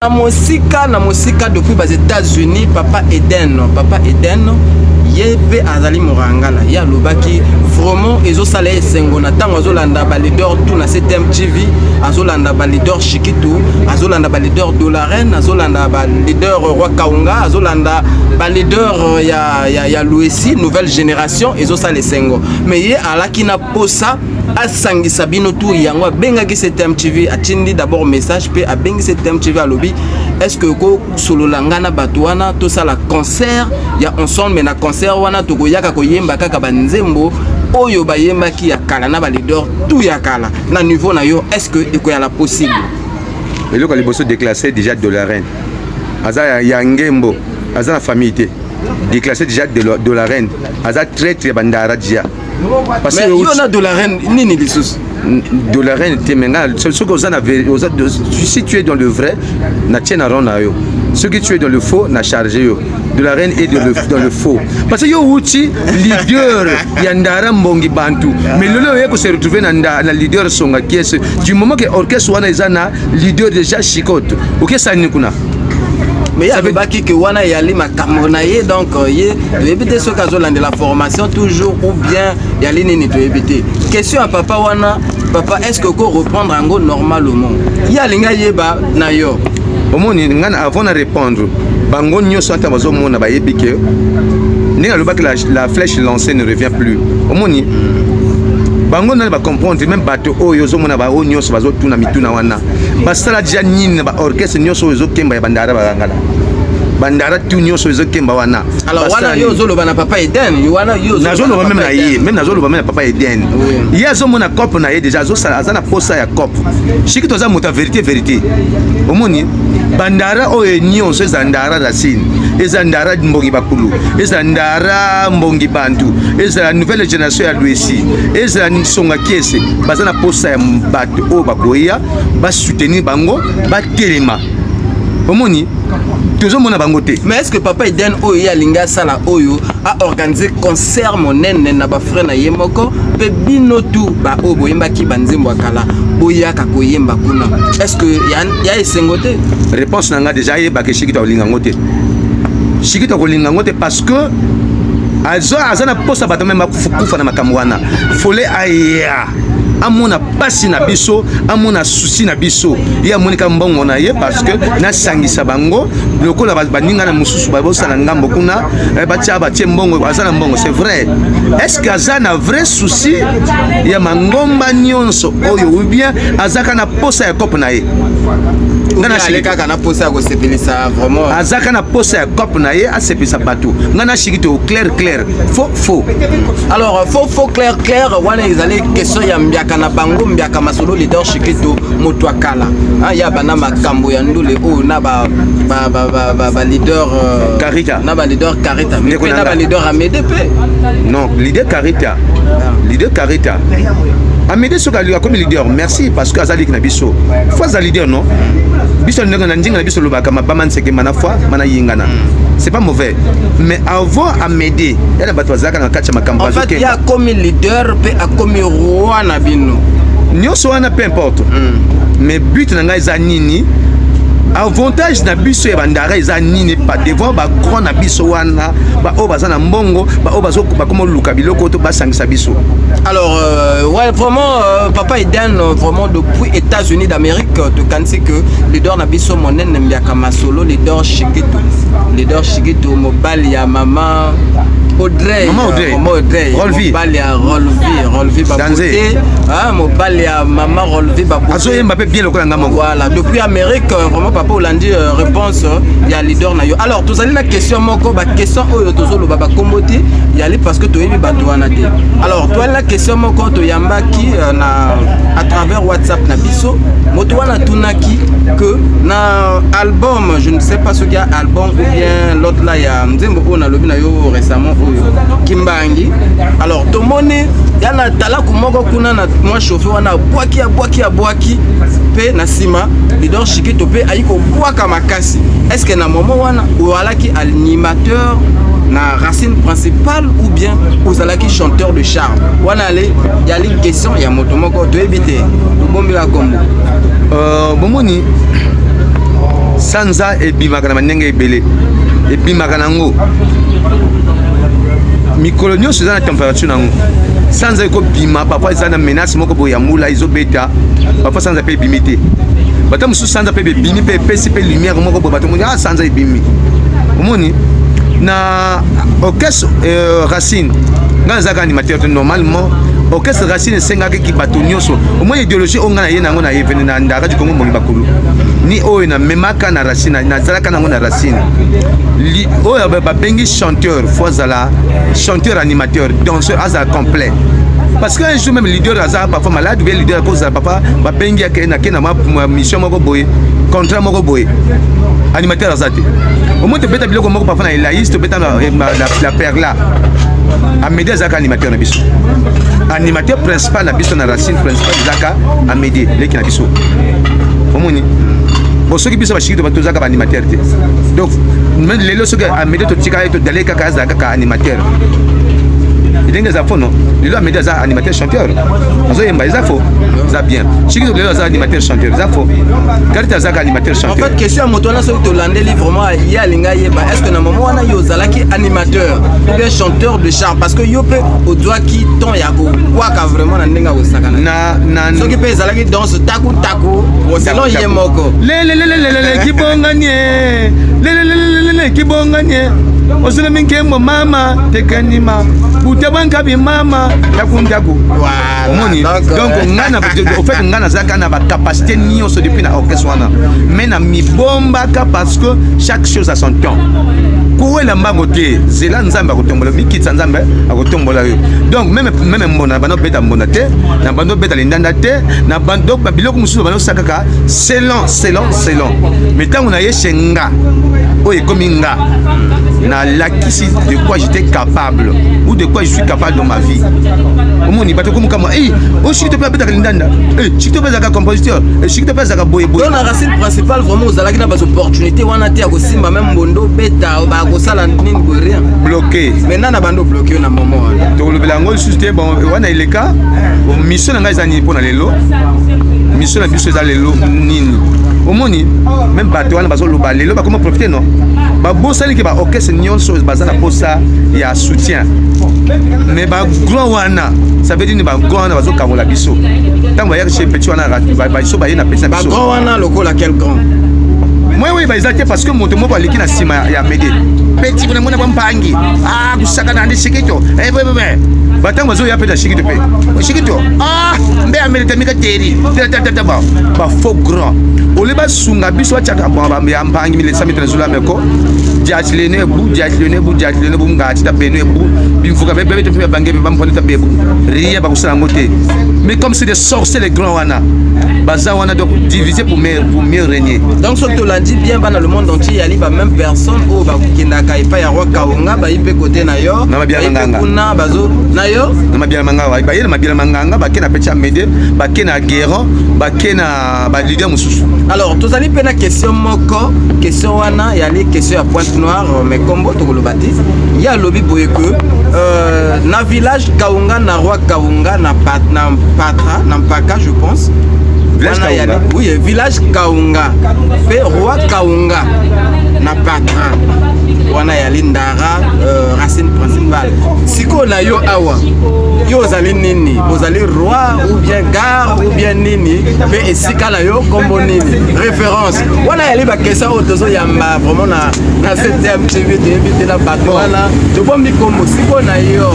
Na mosika depuis les États-Unis, Papa Eden yebe azali morangala ya lobaki vraiment ezosala esengona tango azolanda ba leader tout na CTM-TV azolanda ba leader Chikitu azolanda ba leader Dolaren azolanda ba leader Roi Kaunga azolanda ba leader ya Louisi nouvelle génération ezosala esengo mais ye alaki na posa asangisa bino tout yango bengaki CTM-TV atindi d'abord message pe abengi CTM-TV alobi est-ce que ko sololanga na batwana to sala concert ya ensemble mais na concert wana to koyaka koyemba kaka banzembo oyo bayembaki ya kala na ba leader tout ya kala na niveau na yo est-ce que ekoyala possible et le kaliboso déclassé déjà Dolaren aza ya ngembo aza na famille déclassé déjà de la reine aza très bandara dia parce que yo na Dolaren nini lisusu de la reine temenga ce que vous en avez si tu es dans le vrai na tienne à rona yo ce que tu es dans le faux na chargé yo de la reine et dans le faux parce que yo uti leader yandara mbongi bantu mais lolo yeko se retrouver na leader songa kies du moment que orchestre wana ezana leader déjà chikoto OK ça ni kuna mais il y avait baki que wana yali makamonaye donc ye de éviter ce cas de la formation toujours ou bien yali nini to éviter question à papa wana papa est-ce que ko reprendre ango normalement yalinga yeba na yo omoni ngana avant de répondre bango nyoso ata bazo mona ba yebike ninga lobaki la flèche lancée ne revient plus omoni bango na ba comprendre même bato oyo zo mona ba o nyoso bazo tuna mituna wana basala déjà nini ba orchestre nyoso zo kemba ya bandara bagangala bandara tu nyoso zo kemba wana alors wana yo zo loba na papa Eden wana yo zo loba même na ye même na zo loba même na papa Eden ya zo mona cop na ye déjà zo sala azana posa ya cop shiki toza muta vérité omoni bandara oyo nyoso ezandara racine ezandara mbongi bakulu ezandara mbongi bantu ezala nouvelle génération ya Louisi ezala songa kiese bazana posa ya bato o bakoya ba soutenir bango ba telema omoni toujours mona bango te mais est-ce que papa Eden oyo ya linga sala oyo a organiser concert monene na ba frère na yemoko pe bino tout ba o boyemba ki banzembo akala boya ka koyemba kuna est-ce que ya esengote réponse nanga déjà ye ba ke shikita olinga ngote shikita kolinga ngote parce que azana posa bato même kufa na makambo wana fole aya amona pasi na biso amona souci na biso ya monika mbongo na ye parce que na sangisa bango lokola baninga na mususu babosala ngambo kuna batia batie mbongo azana mbongo c'est vrai est-ce que azana vrai souci ya mangomba nyonso oyo ou bien azaka na posa ya cop na ye ngana shika kana posa ya ko sepelisa vraiment azaka na posa ya cop na ye a sepelisa bato ngana shikito clair faux alors faux clair wana ezali question ya kana bango mbiaka masolo leader Chikitu moto akala ya bana makambo ya ndule o na ba leader Karita na ba leader Karita mais na ba leader AMDP non leader Karita Amédée soka lui a comme leader merci parce que azali na biso fois za leader non biso ndenge na ndinga na biso lobaka mabama nseke mana fois mana yingana c'est pas mauvais mais avant Amédée elle a battu azaka na kacha makambo en fait il y a comme leader pe a comme roi na bino nyoso wana peu importe mais but na ngai za nini avantage na biso ya bandara eza nini pas devant ba grand na biso wana ba o bazana mbongo ba o bazo ba comme luka biloko to basangisa biso alors ouais vraiment papa Eden vraiment depuis États-Unis d'Amérique to kansi que leader na biso monene mbiaka masolo leader Chikitu mobali ya mama Audrey Rolvi Baboté mobali ya mama Rolvi Baboté azo yemba pe bien lokola ngamo voilà depuis Amérique vraiment papa Olandi réponse ya leader na yo alors tozali na question moko ba question oyo tozolo baba komboti yali parce que toyebi bato wana te alors toi la question moko to yambaki na à travers WhatsApp na biso moto wana tunaki que na album je ne sais pas ce qu'il y a album ou bien l'autre là ya nzembo ona lobi na yo récemment Kimbangi alors tomone yana talaku moko kuna na moi chauffeur wana boaki pe na sima leader Chikitu pe ayiko boaka makasi est-ce que na moment wana oualaki animateur na racine principale ou bien ozalaki chanteur de charme wana ale yali question ya moto moko to ebite bombi la kombo bomoni sanza ebimaka na mandenge ebele ebimaka nango mikolo nyonso eza na température nango sanza ekobima parfois eza na menace moko boye ya mbula ezobeta parfois sanza mpe ebimi te bata mosusu sanza mpe bebimi mpe epesi mpe lumière moko boye bato moni sanza ebimi omoni na orchestre Racine nga nazalaka animateur te normalement orchestre Racine esengaki ki bato nyonso omoni idéologie oyo nga na ye nango na evene na ndaka du Congo mongi bakulu ni oyo namemaka na Racine nazalaka nango na Racine oyo babengi chanteur fo azala chanteur animateur danseur azala complet parce que un jour même leader azala parfois malade ou bien leader akozala papa babengi ake na mission moko boye contrat moko boye animateur aza te omoi tobeta biloko moko parfois na Elaïs tobeta la perla Amédée azalaka animateur na biso animateur principal na biso na Racine principal ezalaka Amédée leki na biso omoni bon soki biso bashiki to tozalaka baanimateur te donc lelo soki Amédée totika ye todale kaka azalaka kaka animateur ndenge eza fo non lelo Amédée aza animateur chanteur azoyemba eza fo eza bien soki lelo aza animateur chanteur eza fo Karita azalaka animateur chanteur en fait question ya moto wana soki tolandeli vraiment ye alinga yeba est ce que na moment wana yo ozalaki animateur ou bien chanteur de char parce que yo mpe ozwaki ton ya kokwaka vraiment na ndenge akosakana soki mpe ezalaki danse taku selon ye moko lelelelelele kibonganie lelelelelele kibonganie osala minkembo mama tekanima butabwanka bi mama takundaku omoni donc ngana au fait ngana zaka na ba capacité nyonso depuis na orchestre wana mais na mibombaka parce que chaque chose a son temps kuwela mbango te zela nzambe akotombola mikitsa nzambe akotombola yo donc même mbona bano beta mbona te na bando beta lindanda te na bando biloko mususu bano sakaka selon mais tango na yeshenga oye komi nga na lakisi de quoi j'étais capable ou de quoi je suis capable dans ma vie omoni bato comme kama o shiki to beta lindanda shiki to beta compositeur shiki to beta boye dans la racine principale vraiment ozalaki na bas opportunité wana te akosimba même mbondo beta ba kosala nini boye rien bloqué maintenant na bando bloqué na moment wana to lobela ngo juste bon wana ileka mission na ngai zani pona lelo mission na biso za lelo nini omoni même bato wana bazoloba lelo bakoma profiter non babosali ke ba orchestre nyonso bazala posa ya soutien mais ba grand wana ça veut dire ba grand wana bazokabola biso tango ya chez petit wana ba biso ba yena petit ba grand wana lokola quel grand moi oui ba ezate parce que moto moko aliki na sima ya Amédée petit bona mona bampangi kusaka na ndi shikito batango bazo ya peta shikito pe shikito mbe Amédée tamika teri tata ba faux grand ole ba sunga biso achaka ba ya mpangi 1100 mètres zula meko diatlene bu ngati ta beno bu bimfuka bebe te bange be bamponde ta bebu rien ba kusala ngote mais comme c'est des sorciers les grands wana baza wana donc divisé pour mieux régner donc surtout l'a dit bien dans le monde entier yali ba même personne au ba kindaka ipa ya roi Kaonga ba ipe côté na yo na mabia nganga kuna bazo na yo na mabia manganga ba yele mabia manganga ba kena petit Amédée ba kena Guéron ba kena ba leader mususu alors tous allez pena question moko question wana yali question à Pointe Noire mais combo to le baptise ya lobby boye que na village Kaonga na roi Kaonga na patra na mpaka je pense village Kaonga oui village Kaonga pe roi Kaonga na patra wana yali ndara racine principale siko na yo awa yo ozali nini ozali roi ou bien gare ou bien nini pe esika na yo kombo nini référence wana yali ba question otozo yamba vraiment na 7e TV de invité na bato wana to bombi kombo siko na yo